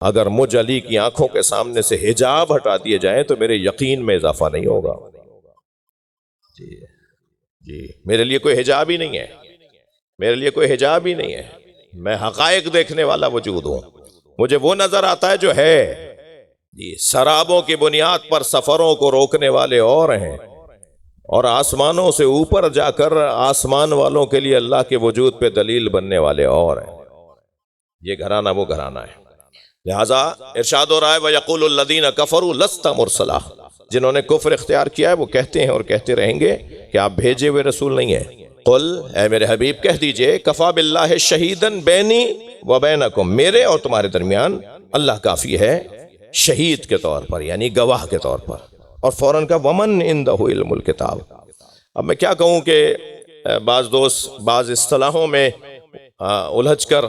اگر مجھ علی کی آنکھوں کے سامنے سے حجاب ہٹا دیے جائیں تو میرے یقین میں اضافہ نہیں ہوگا۔ جی میرے لیے کوئی حجاب ہی نہیں ہے، میرے لیے کوئی حجاب ہی نہیں ہے، میں حقائق دیکھنے والا وجود ہوں، مجھے وہ نظر آتا ہے جو ہے۔ جی سرابوں کی بنیاد پر سفروں کو روکنے والے اور ہیں، اور آسمانوں سے اوپر جا کر آسمان والوں کے لیے اللہ کے وجود پہ دلیل بننے والے اور ہیں۔ یہ گھرانہ وہ گھرانہ ہے۔ لہذا ارشاد ہو رہا ہے وَيَقُولُ الَّذِينَ كَفَرُوا لَسْتَ مُرْسَلًا، جنہوں نے کفر اختیار کیا ہے وہ کہتے ہیں اور کہتے رہیں گے کہ آپ بھیجے ہوئے رسول نہیں ہیں۔ قل اے میرے حبیب کہہ دیجئے کفا باللہ شہیدن بینی و بینکم، میرے اور تمہارے درمیان اللہ کافی ہے شہید کے طور پر، یعنی گواہ کے طور پر۔ اور فوراً کا ومن عندہ علم الکتاب۔ اب میں کیا کہوں کہ بعض دوست بعض اصطلاحوں میں الجھ کر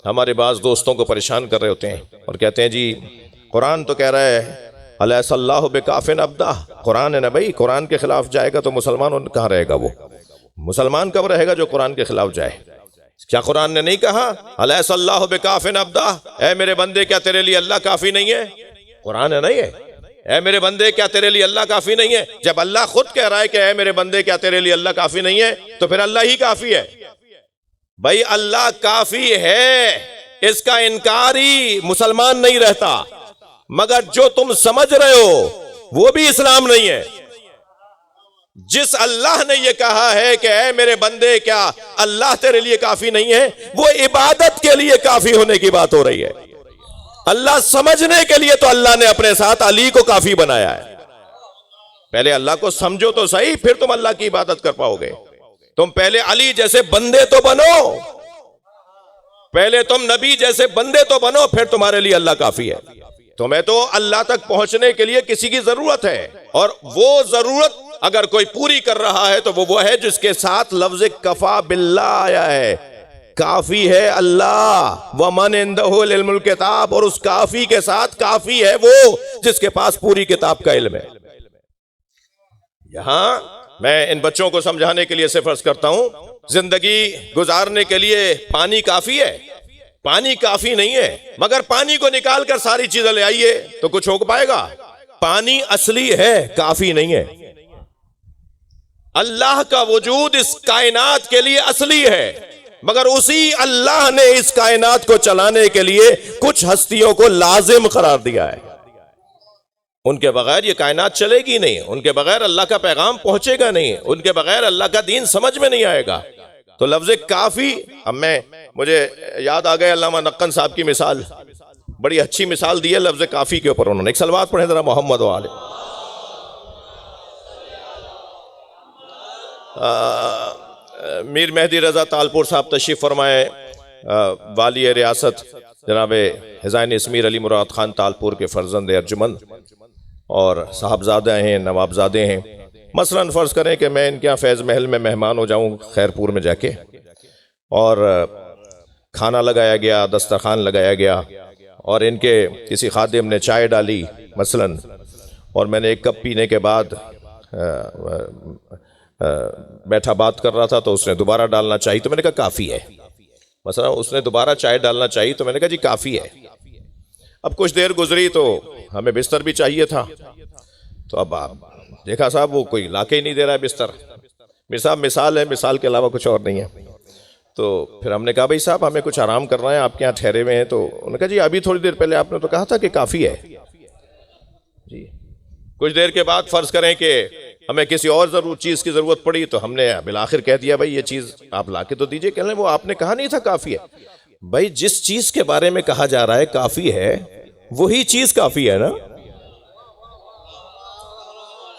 ہمارے بعض دوستوں کو پریشان کر رہے ہوتے ہیں اور کہتے ہیں جی قرآن تو کہہ رہا ہے الیس اللہ بکاف عبدہ، قرآن ہے نا بھائی، قرآن کے خلاف جائے گا تو مسلمان کہاں رہے گا؟ وہ مسلمان کب رہے گا جو قرآن کے خلاف جائے؟ کیا قرآن نے نہیں کہا الیس اللہ بکاف عبدہ، اے میرے بندے کیا تیرے لیے اللہ کافی نہیں ہے؟ قرآن ہے نہیں ہے، اے میرے بندے کیا تیرے لیے اللہ کافی نہیں ہے؟ جب اللہ خود کہہ رہا ہے کہ اے میرے بندے کیا تیرے لیے اللہ کافی نہیں ہے تو پھر اللہ ہی کافی ہے۔ بھائی اللہ کافی ہے، اس کا انکاری مسلمان نہیں رہتا، مگر جو تم سمجھ رہے ہو وہ بھی اسلام نہیں ہے۔ جس اللہ نے یہ کہا ہے کہ اے میرے بندے کیا اللہ تیرے لیے کافی نہیں ہے، وہ عبادت کے لیے کافی ہونے کی بات ہو رہی ہے۔ اللہ سمجھنے کے لیے تو اللہ نے اپنے ساتھ علی کو کافی بنایا ہے۔ پہلے اللہ کو سمجھو تو صحیح، پھر تم اللہ کی عبادت کر پاؤ گے۔ تم پہلے علی جیسے بندے تو بنو، پہلے تم نبی جیسے بندے تو بنو، پھر تمہارے لیے اللہ کافی ہے۔ تمہیں تو اللہ تک پہنچنے کے لیے کسی کی ضرورت ہے، اور وہ ضرورت اگر کوئی پوری کر رہا ہے تو وہ ہے جس کے ساتھ لفظ کفا باللہ آیا ہے، کافی ہے اللہ، ومن عندہ علم الکتاب، اور اس کافی کے ساتھ کافی ہے وہ جس کے پاس پوری کتاب کا علم ہے۔ یہاں میں ان بچوں کو سمجھانے کے لیے صرف عرض کرتا ہوں، زندگی گزارنے کے لیے پانی کافی ہے؟ پانی کافی نہیں ہے، مگر پانی کو نکال کر ساری چیزیں لے آئیے تو کچھ ہو پائے گا؟ پانی اصلی ہے، کافی نہیں ہے۔ اللہ کا وجود اس کائنات کے لیے اصلی ہے، مگر اسی اللہ نے اس کائنات کو چلانے کے لیے کچھ ہستیوں کو لازم قرار دیا ہے۔ ان کے بغیر یہ کائنات چلے گی نہیں، ان کے بغیر اللہ کا پیغام پہنچے گا نہیں، ان کے بغیر اللہ کا دین سمجھ میں نہیں آئے گا۔ تو لفظ کافی، اب مجھے یاد آ گئے علامہ نقن صاحب کی مثال، بڑی اچھی مثال دی ہے لفظ کافی کے اوپر۔ انہوں نے ایک صلوات پڑھیں ذرا محمد و آلہ۔ میر مہدی رضا تالپور صاحب تشریف فرمائے، والی ریاست جناب حسین اسمیر علی مراد خان تالپور کے فرزند ارجمند اور صاحبزادہ ہیں، نوابزادے ہیں۔ مثلاً فرض کریں کہ میں ان کے یہاں فیض محل میں مہمان ہو جاؤں خیرپور میں جا کے، اور کھانا لگایا گیا، دسترخوان لگایا گیا، اور ان کے کسی خادم نے چائے ڈالی مثلاً، اور میں نے ایک کپ پینے کے بعد بیٹھا بات کر رہا تھا تو اس نے دوبارہ ڈالنا چاہیے تو میں نے کہا کافی ہے۔ مثلا اس نے دوبارہ چائے ڈالنا چاہیے تو میں نے کہا جی کافی ہے۔ اب کچھ دیر گزری تو ہمیں بستر بھی چاہیے تھا، تو اب آپ دیکھا صاحب وہ کوئی لا کے ہی نہیں دے رہا ہے بستر۔ میرے صاحب مثال ہے، مثال کے علاوہ کچھ اور نہیں ہے۔ تو پھر ہم نے کہا بھائی صاحب ہمیں کچھ آرام کرنا ہے، آپ کے یہاں ٹھہرے ہوئے ہیں، تو انہوں نے کہا جی ابھی تھوڑی دیر پہلے آپ نے تو کہا تھا کہ کافی ہے۔ جی کچھ دیر کے بعد فرض کریں کہ ہمیں کسی اور چیز کی ضرورت پڑی تو ہم نے بالآخر کہہ دیا بھائی یہ چیز آپ لا کے تو دیجئے، کہنے وہ آپ نے کہا نہیں تھا کافی ہے۔ بھائی جس چیز کے بارے میں کہا جا رہا ہے کافی ہے وہی چیز کافی ہے نا۔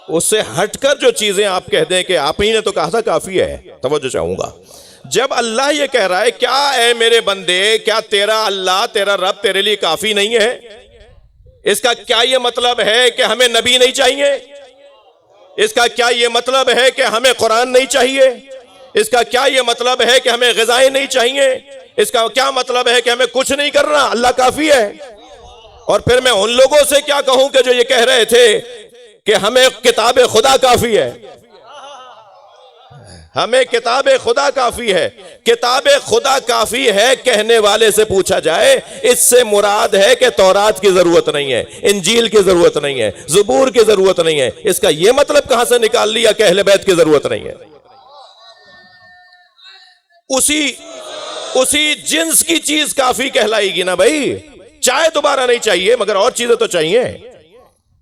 اس سے ہٹ کر جو چیزیں آپ کہہ دیں کہ آپ ہی نے تو کہا تھا کافی ہے، توجہ چاہوں گا۔ جب اللہ یہ کہہ رہا ہے کیا اے میرے بندے کیا تیرا اللہ تیرا رب تیرے لیے کافی نہیں ہے، اس کا کیا یہ مطلب ہے کہ ہمیں نبی نہیں چاہیے؟ اس کا کیا یہ مطلب ہے کہ ہمیں قرآن نہیں چاہیے؟ اس کا کیا یہ مطلب ہے کہ ہمیں غذائیں نہیں چاہیے؟ اس کا کیا مطلب ہے کہ ہمیں کچھ نہیں کرنا، اللہ کافی ہے؟ اور پھر میں ان لوگوں سے کیا کہوں کہ جو یہ کہہ رہے تھے کہ ہمیں کتاب خدا کافی ہے؟ ہمیں کتاب خدا کافی ہے۔ کتاب خدا کافی ہے کہنے والے سے پوچھا جائے، اس سے مراد ہے کہ تورات کی ضرورت نہیں ہے، انجیل کی ضرورت نہیں ہے، زبور کی ضرورت نہیں ہے۔ اس کا یہ مطلب کہاں سے نکال لیا کہ اہل بیت کی ضرورت نہیں ہے؟ اسی جنس کی چیز کافی کہلائے گی نا بھائی۔ چائے دوبارہ نہیں چاہیے مگر اور چیزیں تو چاہیے۔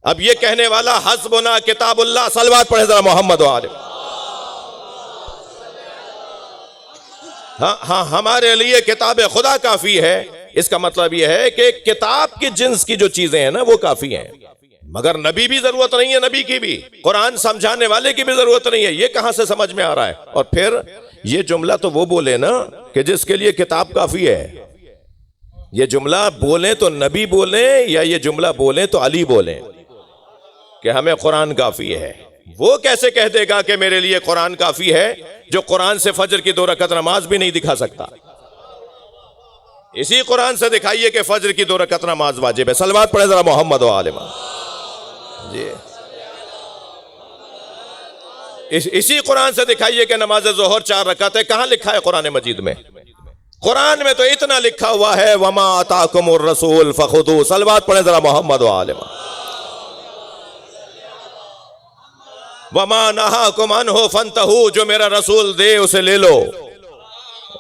اب یہ کہنے والا حسبنا کتاب اللہ، صلوات پڑھے ذرا محمد و آلہ۔ ہاں ہمارے لیے کتاب خدا کافی ہے، اس کا مطلب یہ ہے کہ کتاب کی جنس کی جو چیزیں ہیں نا وہ کافی ہیں، مگر نبی بھی ضرورت نہیں ہے، نبی کی بھی، قرآن سمجھانے والے کی بھی ضرورت نہیں ہے۔ یہ کہاں سے سمجھ میں آ رہا ہے؟ اور پھر یہ جملہ تو وہ بولے نا کہ جس کے لیے کتاب کافی ہے۔ یہ جملہ بولیں تو نبی بولیں یا یہ جملہ بولیں تو علی بولیں کہ ہمیں قرآن کافی ہے۔ وہ کیسے کہہ دے گا کہ میرے لیے قرآن کافی ہے جو قرآن سے فجر کی 2 رکعت نماز بھی نہیں دکھا سکتا؟ اسی قرآن سے دکھائیے کہ فجر کی 2 رکعت نماز واجب ہے۔ صلوات پڑھے ذرا محمد و آلہ جی۔ اسی قرآن سے دکھائیے کہ نماز ظہر 4 رکعت ہے۔ کہاں لکھا ہے قرآن مجید میں؟ قرآن میں تو اتنا لکھا ہوا ہے وما آتاکم الرسول فخذوہ۔ صلوات پڑھے ذرا محمد و آلہ۔ وما نہاکم عنہ فانتہوا، جو میرا رسول دے اسے لے لو،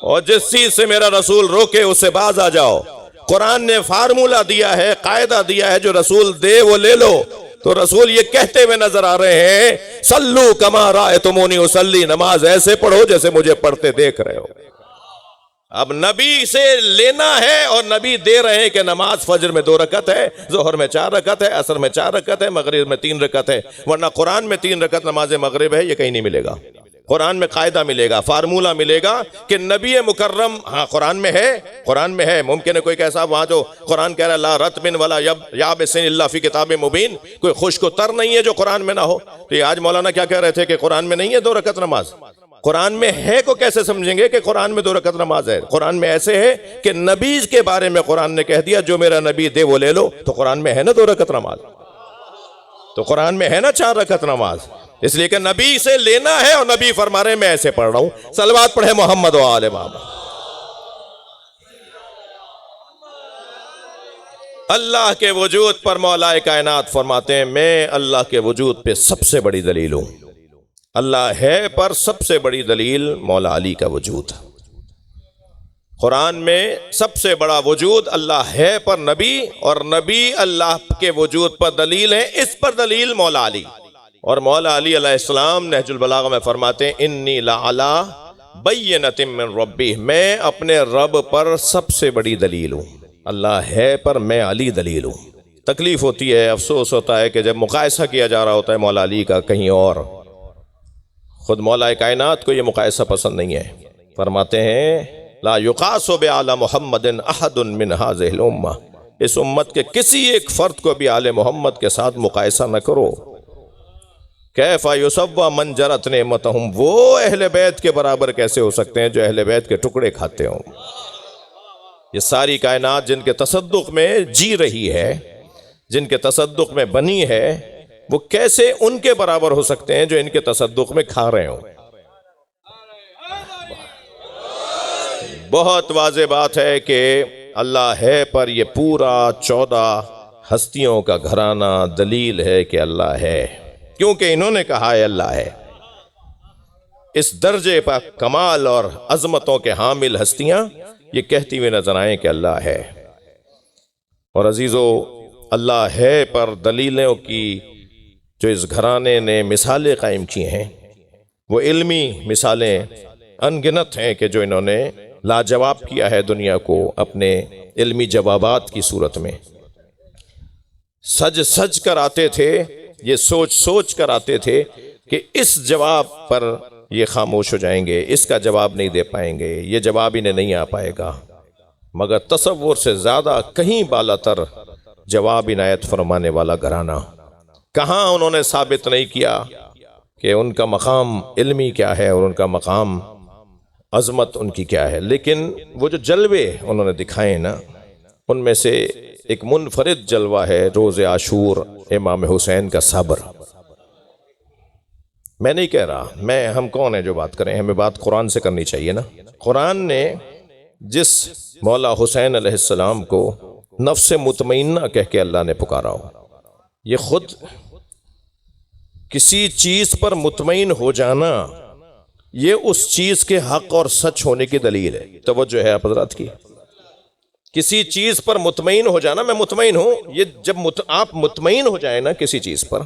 اور جس چیز سے میرا رسول روکے اس سے باز آ جاؤ۔ قرآن نے فارمولہ دیا ہے، قاعدہ دیا ہے، جو رسول دے وہ لے لو۔ تو رسول یہ کہتے ہوئے نظر آ رہے ہیں صلو کما رأیتمونی اصلی، نماز ایسے پڑھو جیسے مجھے پڑھتے دیکھ رہے ہو۔ اب نبی سے لینا ہے اور نبی دے رہے ہیں کہ نماز فجر میں 2 رکعت ہے، ظہر میں 4 رکعت ہے، عصر میں 4 رکعت ہے، مغرب میں 3 رکعت ہے، ورنہ قرآن میں 3 رکعت نماز مغرب ہے، یہ کہیں نہیں ملے گا۔ قرآن میں قاعدہ ملے گا، فارمولہ ملے گا کہ نبی مکرم، ہاں قرآن میں ہے، ممکن ہے کوئی کیسا وہاں جو قرآن کہہ رہا ہے لا رتب ولا یابس الا فی کتاب مبین، کوئی خشک و تر نہیں ہے جو قرآن میں نہ ہو۔ تو یہ آج مولانا کیا کہہ رہے تھے کہ قرآن میں نہیں ہے 2 رکعت نماز؟ قرآن میں ہے کو کیسے سمجھیں گے کہ قرآن میں 2 رکعت نماز ہے؟ قرآن میں ایسے ہے کہ نبی کے بارے میں قرآن نے کہہ دیا جو میرا نبی دے وہ لے لو، تو قرآن میں ہے نا 2 رکعت نماز، تو قرآن میں ہے نا 4 رکعت نماز، اس لیے کہ نبی سے لینا ہے اور نبی فرما رہے ہیں میں ایسے پڑھ رہا ہوں۔ صلوات پڑھے محمد و آل محمد۔ اللہ کے وجود پر مولا کائنات فرماتے ہیں میں اللہ کے وجود پہ سب سے بڑی دلیل ہوں۔ اللہ ہے پر سب سے بڑی دلیل مولا علی کا وجود۔ قرآن میں سب سے بڑا وجود اللہ ہے پر نبی، اور نبی اللہ کے وجود پر دلیل ہے، اس پر دلیل مولا علی۔ اور مولا علی علیہ السلام نہج البلاغہ میں فرماتے ہیں انی لعلی بینۃ من ربی، میں اپنے رب پر سب سے بڑی دلیل ہوں۔ اللہ ہے پر میں علی دلیل ہوں۔ تکلیف ہوتی ہے، افسوس ہوتا ہے کہ جب مقائسہ کیا جا رہا ہوتا ہے مولا علی کا کہیں اور، خود مولا کائنات کو یہ مقائسہ پسند نہیں ہے۔ فرماتے ہیں لا یقاس بعلی محمد احد من هذه الامہ، اس امت کے کسی ایک فرد کو بھی آل محمد کے ساتھ مقائسہ نہ کرو۔ کیف یسوی من جرت نعمتہم، وہ اہل بیت کے برابر کیسے ہو سکتے ہیں جو اہل بیت کے ٹکڑے کھاتے ہوں؟ یہ ساری کائنات جن کے تصدق میں جی رہی ہے، جن کے تصدق میں بنی ہے، وہ کیسے ان کے برابر ہو سکتے ہیں جو ان کے تصدق میں کھا رہے ہوں؟ بہت واضح بات ہے کہ اللہ ہے پر یہ پورا 14 ہستیوں کا گھرانہ دلیل ہے کہ اللہ ہے، کیونکہ انہوں نے کہا ہے اللہ ہے۔ اس درجے پر کمال اور عظمتوں کے حامل ہستیاں یہ کہتی ہوئے نظر آئیں کہ اللہ ہے۔ اور عزیزو، اللہ ہے پر دلیلوں کی جو اس گھرانے نے مثالیں قائم کی ہیں وہ علمی مثالیں انگنت ہیں کہ جو انہوں نے لاجواب کیا ہے دنیا کو اپنے علمی جوابات کی صورت میں۔ سج سج کر آتے تھے، یہ سوچ سوچ کر آتے تھے کہ اس جواب پر یہ خاموش ہو جائیں گے، اس کا جواب نہیں دے پائیں گے، یہ جواب انہیں نہیں آ پائے گا، مگر تصور سے زیادہ کہیں بالا تر جواب عنایت فرمانے والا گھرانہ۔ کہاں انہوں نے ثابت نہیں کیا کہ ان کا مقام علمی کیا ہے اور ان کا مقام عظمت ان کی کیا ہے، لیکن وہ جو جلوے انہوں نے دکھائے نا، ان میں سے ایک منفرد جلوہ ہے روز عاشور امام حسین کا صبر۔ میں نہیں کہہ رہا، ہم کون ہیں جو بات کریں، ہمیں بات قرآن سے کرنی چاہیے نا۔ قرآن نے جس مولا حسین علیہ السلام کو نفس مطمئنہ کہہ کے اللہ نے پکارا ہو، یہ خود کسی چیز پر مطمئن ہو جانا یہ اس چیز کے حق اور سچ ہونے کی دلیل ہے۔ توجہ ہے آپ حضرات کی، کسی چیز پر مطمئن ہو جانا، میں مطمئن ہوں، یہ جب آپ مطمئن ہو جائیں نا کسی چیز پر،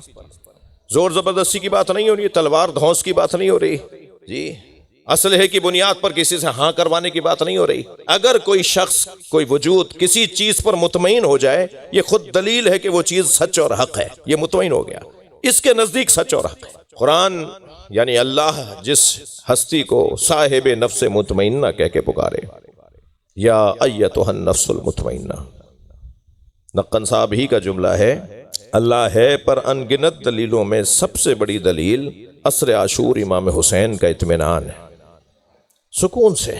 زور زبردستی کی بات نہیں ہو رہی، تلوار دھونس کی بات نہیں ہو رہی جی، اسلحے کی بنیاد پر کسی سے ہاں کروانے کی بات نہیں ہو رہی۔ اگر کوئی شخص، کوئی وجود کسی چیز پر مطمئن ہو جائے، یہ خود دلیل ہے کہ وہ چیز سچ اور حق ہے، یہ مطمئن ہو گیا، اس کے نزدیک سچ اور حق ہے۔ قرآن یعنی اللہ جس ہستی کو صاحب نفس مطمئنہ کہہ کے پکارے، یا ایتھا النفس المطمئنہ، نقن صاحب ہی کا جملہ ہے، اللہ ہے پر ان گنت دلیلوں میں سب سے بڑی دلیل عصر عاشور امام حسین کا اطمینان ہے، سکون سے